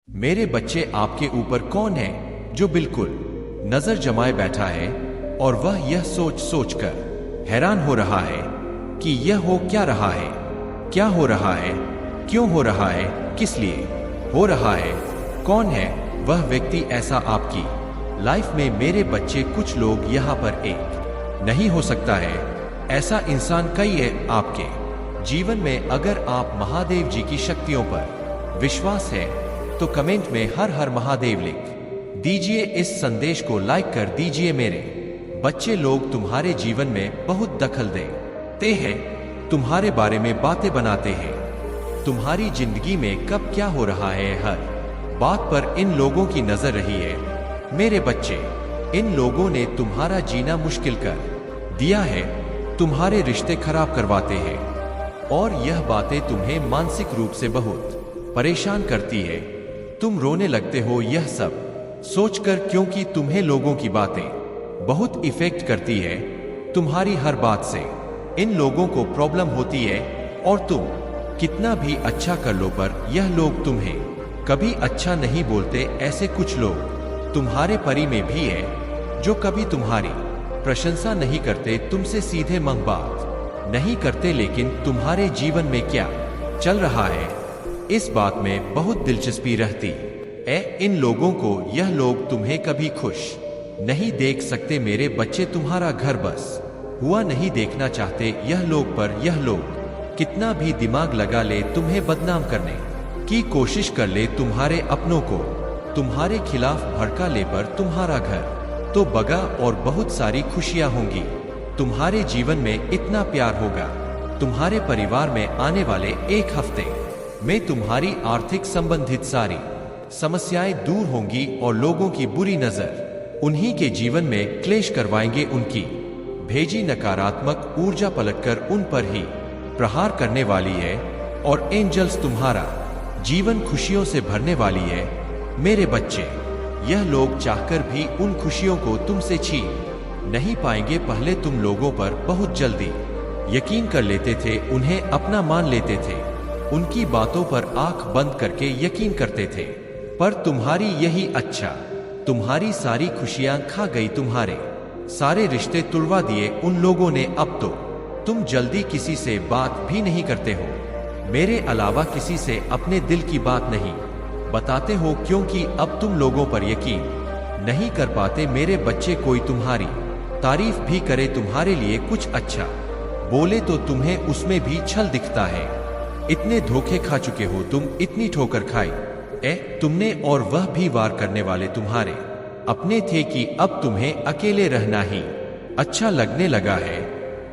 मेरे बच्चे, आपके ऊपर कौन है जो बिल्कुल नजर जमाए बैठा है और वह यह सोच सोच कर हैरान हो रहा है कि यह हो क्या रहा है, क्या हो रहा है, क्यों हो रहा है, किस लिए हो रहा है, कौन है वह व्यक्ति ऐसा आपकी लाइफ में। मेरे बच्चे, कुछ लोग यहाँ पर एक नहीं हो सकता है, ऐसा इंसान कई है आपके जीवन में। अगर आप महादेव जी की शक्तियों पर विश्वास है तो कमेंट में हर हर महादेव लिख दीजिए। इस संदेश को लाइक कर दीजिए। मेरे बच्चे, लोग तुम्हारे जीवन में बहुत दखल देते हैं, तुम्हारे बारे में बातें बनाते हैं, तुम्हारी जिंदगी में कब क्या हो रहा है हर बात पर इन लोगों की नजर रही है। मेरे बच्चे, इन लोगों ने तुम्हारा जीना मुश्किल कर दिया है, तुम्हारे रिश्ते खराब करवाते हैं और यह बातें तुम्हें मानसिक रूप से बहुत परेशान करती है। तुम रोने लगते हो यह सब सोचकर, क्योंकि तुम्हें लोगों की बातें बहुत इफेक्ट करती है। तुम्हारी हर बात से इन लोगों को प्रॉब्लम होती है और तुम कितना भी अच्छा कर लो पर यह लोग तुम्हें कभी अच्छा नहीं बोलते। ऐसे कुछ लोग तुम्हारे परी में भी है जो कभी तुम्हारी प्रशंसा नहीं करते, तुमसे सीधे मंग बात नहीं करते, लेकिन तुम्हारे जीवन में क्या चल रहा है इस बात में बहुत दिलचस्पी रहती है इन लोगों को। यह लोग तुम्हें कभी खुश नहीं देख सकते। मेरे बच्चे, तुम्हारा घर बस हुआ नहीं देखना चाहते यह लोग, पर यह लोग कितना भी दिमाग लगा ले, तुम्हें बदनाम करने की कोशिश कर ले, तुम्हारे अपनों को तुम्हारे खिलाफ भड़का ले, पर तुम्हारा घर तो बगा और बहुत सारी खुशियां होंगी। तुम्हारे जीवन में इतना प्यार होगा, तुम्हारे परिवार में आने वाले एक हफ्ते में तुम्हारी आर्थिक संबंधित सारी समस्याएं दूर होंगी और लोगों की बुरी नजर उन्हीं के जीवन में क्लेश करवाएंगे। उनकी भेजी नकारात्मक ऊर्जा पलटकर उन पर ही प्रहार करने वाली है और एंजल्स तुम्हारा जीवन खुशियों से भरने वाली है। मेरे बच्चे, यह लोग चाहकर भी उन खुशियों को तुमसे छीन नहीं पाएंगे। पहले तुम लोगों पर बहुत जल्दी यकीन कर लेते थे, उन्हें अपना मान लेते थे, उनकी बातों पर आंख बंद करके यकीन करते थे, पर तुम्हारी यही अच्छा तुम्हारी सारी खुशियां खा गई, तुम्हारे सारे रिश्ते तुड़वा दिए उन लोगों ने। अब तो तुम जल्दी किसी से बात भी नहीं करते हो, मेरे अलावा किसी से अपने दिल की बात नहीं बताते हो, क्योंकि अब तुम लोगों पर यकीन नहीं कर पाते। मेरे बच्चे, कोई तुम्हारी तारीफ भी करे, तुम्हारे लिए कुछ अच्छा बोले तो तुम्हें उसमें भी छल दिखता है। इतने धोखे खा चुके हो तुम, इतनी ठोकर खाई तुमने, और वह भी वार करने वाले तुम्हारे अपने थे कि अब तुम्हें अकेले रहना ही अच्छा लगने लगा है।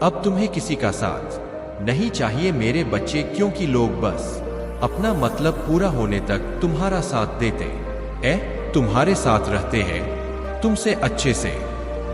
अब तुम्हें किसी का साथ नहीं चाहिए मेरे बच्चे, क्योंकि लोग बस अपना मतलब पूरा होने तक तुम्हारा साथ देते तुम्हारे साथ रहते हैं, तुमसे अच्छे से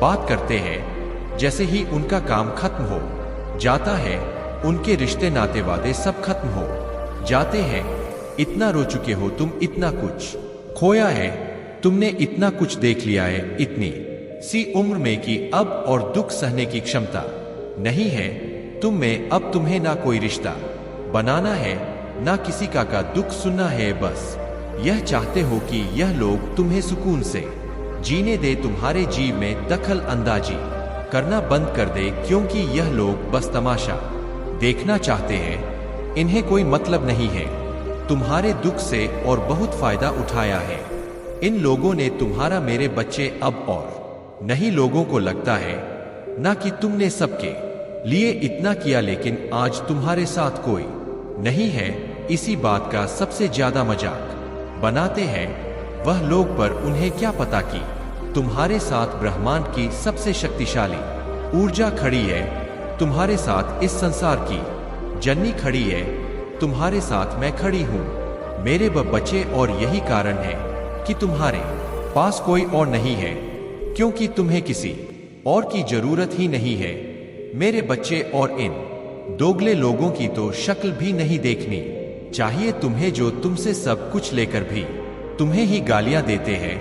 बात करते हैं। जैसे ही उनका काम खत्म हो जाता है, उनके रिश्ते नाते वादे सब खत्म हो जाते हैं। इतना रो चुके हो तुम, इतना कुछ खोया है तुमने, इतना कुछ देख लिया है इतनी सी उम्र में कि अब और दुख सहने की क्षमता नहीं है तुम में। अब तुम्हें ना कोई रिश्ता बनाना है, ना किसी का दुख सुनना है, बस यह चाहते हो कि यह लोग तुम्हें सुकून से जीने दे, तुम्हारे जीव में दखल अंदाजी करना बंद कर दे, क्योंकि यह लोग बस तमाशा देखना चाहते हैं। इन्हें कोई मतलब नहीं है तुम्हारे दुख से और बहुत फायदा उठाया है इन लोगों ने तुम्हारा। मेरे बच्चे, अब और नहीं लोगों को लगता है ना कि तुमने सबके लिए इतना किया, लेकिन आज तुम्हारे साथ कोई नहीं है। इसी बात का सबसे ज्यादा मजाक बनाते हैं वह लोग, पर उन्हें क्या पता कि तुम्हारे साथ ब्रह्मांड की सबसे शक्तिशाली ऊर्जा खड़ी है, तुम्हारे साथ इस संसार की जननी खड़ी है, तुम्हारे साथ मैं खड़ी हूं मेरे बच्चे। और यही कारण है कि तुम्हारे पास कोई और नहीं है, क्योंकि तुम्हें किसी और की जरूरत ही नहीं है मेरे बच्चे। और इन दोगले लोगों की तो शक्ल भी नहीं देखनी चाहिए तुम्हें, जो तुमसे सब कुछ लेकर भी तुम्हें ही गालियां देते हैं।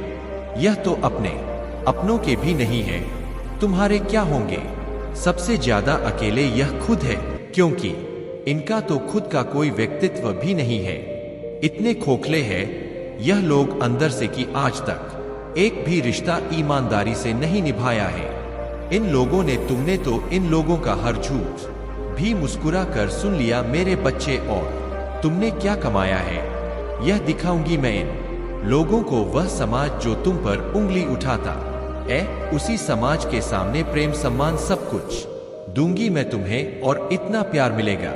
यह तो अपने अपनों के भी नहीं है, तुम्हारे क्या होंगे। सबसे ज्यादा अकेले यह खुद है, क्योंकि इनका तो खुद का कोई व्यक्तित्व भी नहीं है। इतने खोखले हैं यह लोग अंदर से कि आज तक एक भी रिश्ता ईमानदारी से नहीं निभाया है। इन लोगों ने तुमने तो इन लोगों का हर झूठ भी मुस्कुरा कर सुन लिया मेरे बच्चे, और तुमने क्या कमाया है यह दिखाऊंगी मैं इन लोगों को। वह समाज जो तुम पर उंगली उठाता उसी समाज के सामने प्रेम सम्मान सब कुछ दूंगी मैं तुम्हें, और इतना प्यार मिलेगा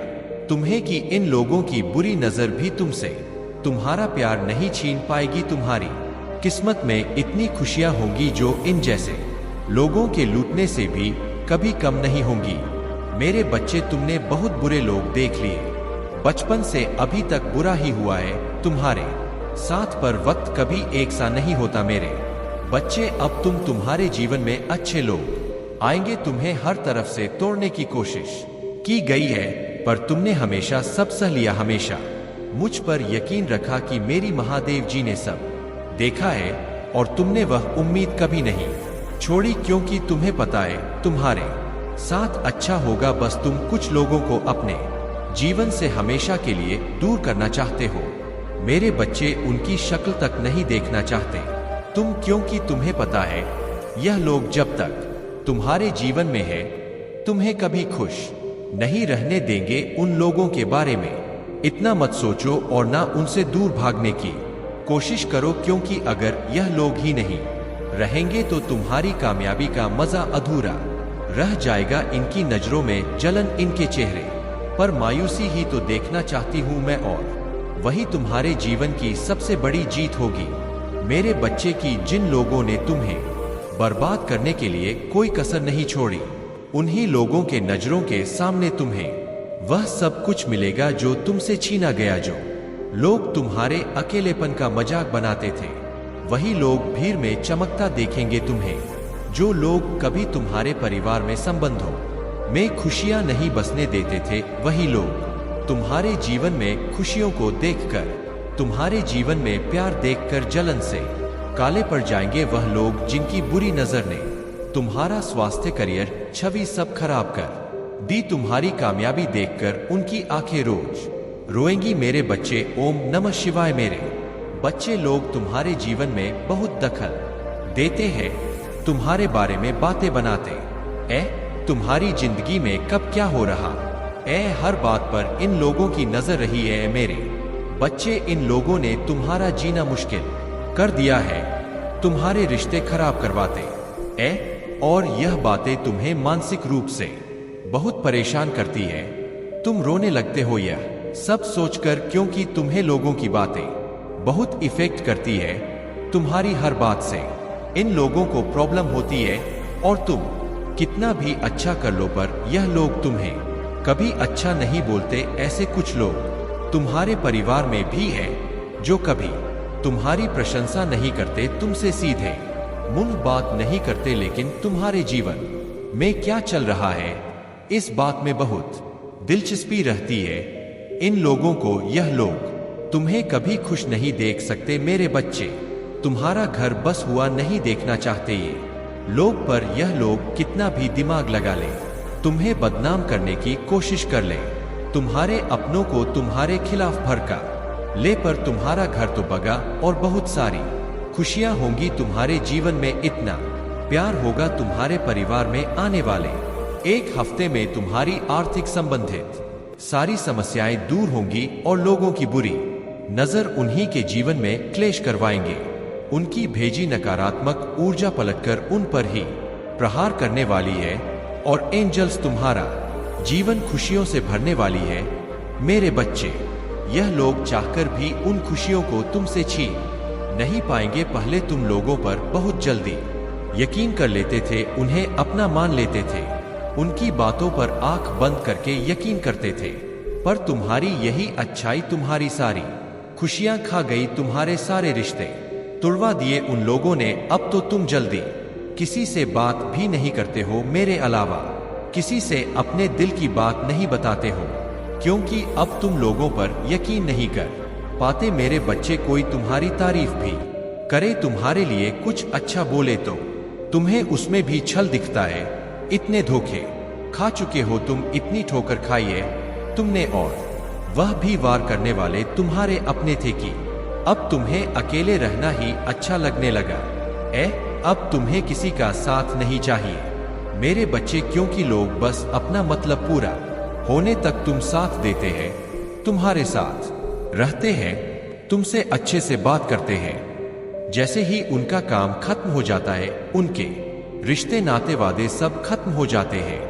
तुम्हें कि इन लोगों की बुरी नजर भी तुमसे तुम्हारा प्यार नहीं छीन पाएगी। तुम्हारी किस्मत में इतनी खुशियां होंगी जो इन जैसे लोगों के लूटने से भी कभी कम नहीं होंगी। मेरे बच्चे, तुमने बहुत बुरे लोग देख लिए, बचपन से अभी तक बुरा ही हुआ है तुम्हारे साथ, पर वक्त कभी एक सा नहीं होता मेरे बच्चे। अब तुम्हारे जीवन में अच्छे लोग आएंगे, तुम्हें हर तरफ से तोड़ने की कोशिश की गई है, पर तुमने हमेशा सब सह लिया। हमेशा मुझ पर यकीन रखा कि मेरी महादेव जी ने सब देखा है, और तुमने वह उम्मीद कभी नहीं छोड़ी, क्योंकि तुम्हें पता है तुम्हारे साथ अच्छा होगा। बस तुम कुछ लोगों को अपने जीवन से हमेशा के लिए दूर करना चाहते हो मेरे बच्चे, उनकी शक्ल तक नहीं देखना चाहते तुम, क्योंकि तुम्हें पता है यह लोग जब तक तुम्हारे जीवन में है तुम्हें कभी खुश नहीं रहने देंगे। उन लोगों के बारे में इतना मत सोचो और ना उनसे दूर भागने की कोशिश करो, क्योंकि अगर यह लोग ही नहीं रहेंगे तो तुम्हारी कामयाबी का मजा अधूरा रह जाएगा। इनकी नजरों में जलन, इनके चेहरे पर मायूसी ही तो देखना चाहती हूं मैं, और वही तुम्हारे जीवन की सबसे बड़ी जीत होगी मेरे बच्चे की। जिन लोगों ने तुम्हें बर्बाद करने के लिए कोई कसर नहीं छोड़ी, उन्हीं लोगों के नजरों के सामने तुम्हें वह सब कुछ मिलेगा जो तुमसे छीना गया। जो लोग तुम्हारे अकेलेपन का मजाक बनाते थे, वही लोग भीड़ में चमकता देखेंगे तुम्हें। जो लोग कभी तुम्हारे परिवार में संबंधों में खुशियां नहीं बसने देते थे, वही लोग तुम्हारे जीवन में खुशियों को देखकर, तुम्हारे जीवन में प्यार देखकर जलन से काले पड़ जाएंगे। वह लोग जिनकी बुरी नजर ने तुम्हारा स्वास्थ्य, करियर, छवि सब खराब कर दी, तुम्हारी कामयाबी देखकर उनकी आंखें रोज रोएंगी मेरे बच्चे। ओम नमः शिवाय। मेरे बच्चे, लोग तुम्हारे जीवन में बहुत दखल देते हैं, तुम्हारे बारे में बातें बनाते तुम्हारी जिंदगी में कब क्या हो रहा हर बात पर इन लोगों की नजर रही है मेरे बच्चे। इन लोगों ने तुम्हारा जीना मुश्किल कर दिया है, तुम्हारे रिश्ते खराब करवाते और यह बातें तुम्हें मानसिक रूप से बहुत परेशान करती है। तुम रोने लगते हो यह सब सोचकर, क्योंकि तुम्हें लोगों की बातें बहुत इफेक्ट करती है। तुम्हारी हर बात से इन लोगों को प्रॉब्लम होती है, और तुम कितना भी अच्छा कर लो पर यह लोग तुम्हें कभी अच्छा नहीं बोलते। ऐसे कुछ लोग तुम्हारे परिवार में भी है जो कभी तुम्हारी प्रशंसा नहीं करते, तुमसे सीधे मुंह बात नहीं करते, लेकिन तुम्हारे जीवन में क्या चल रहा है इस बात में बहुत दिलचस्पी रहती है। इन लोगों को यह लोग तुम्हें कभी खुश नहीं देख सकते मेरे बच्चे। तुम्हारा घर बस हुआ नहीं देखना चाहते ये लोग, पर यह लोग कितना भी दिमाग लगा ले, तुम्हें बदनाम करने की कोशिश कर ले, तुम्हारे अपनों को तुम्हारे खिलाफ भड़का ले, पर तुम्हारा घर तो बगा और बहुत सारी खुशियां होंगी तुम्हारे जीवन में। इतना प्यार होगा तुम्हारे परिवार में। आने वाले एक हफ्ते में तुम्हारी आर्थिक संबंधित सारी समस्याएं दूर होंगी, और लोगों की बुरी नजर उन्हीं के जीवन में क्लेश करवाएंगे। उनकी भेजी नकारात्मक ऊर्जा पलटकर उन पर ही प्रहार करने वाली है, और एंजल्स तुम्हारा जीवन खुशियों से भरने वाली है मेरे बच्चे। यह लोग चाहकर भी उन खुशियों को तुमसे छीन नहीं पाएंगे। पहले तुम लोगों पर बहुत जल्दी यकीन कर लेते थे, उन्हें अपना मान लेते थे, उनकी बातों पर आंख बंद करके यकीन करते थे, पर तुम्हारी यही अच्छाई तुम्हारी सारी खुशियां खा गई, तुम्हारे सारे रिश्ते तुड़वा दिए उन लोगों ने। अब तो तुम जल्दी किसी से बात भी नहीं करते हो मेरे अलावा, किसी से अपने दिल की बात नहीं बताते हो, क्योंकि अब तुम लोगों पर यकीन नहीं कर पाते मेरे बच्चे। कोई तुम्हारी तारीफ भी करे, तुम्हारे लिए कुछ अच्छा बोले तो तुम्हें उसमें भी छल दिखता है। इतने धोखे खा चुके हो तुम, इतनी ठोकर खाई है तुमने, और वह भी वार करने वाले तुम्हारे अपने थे कि अब तुम्हें अकेले रहना ही अच्छा लगने लगा। अब तुम्हें किसी का साथ नहीं चाहिए मेरे बच्चे, क्योंकि लोग बस अपना मतलब पूरा होने तक तुम साथ देते हैं, तुम्हारे साथ रहते हैं, तुमसे अच्छे से बात करते हैं। जैसे ही उनका काम खत्म हो जाता है, उनके रिश्ते नाते वादे सब खत्म हो जाते हैं।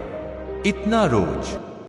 इतना रोज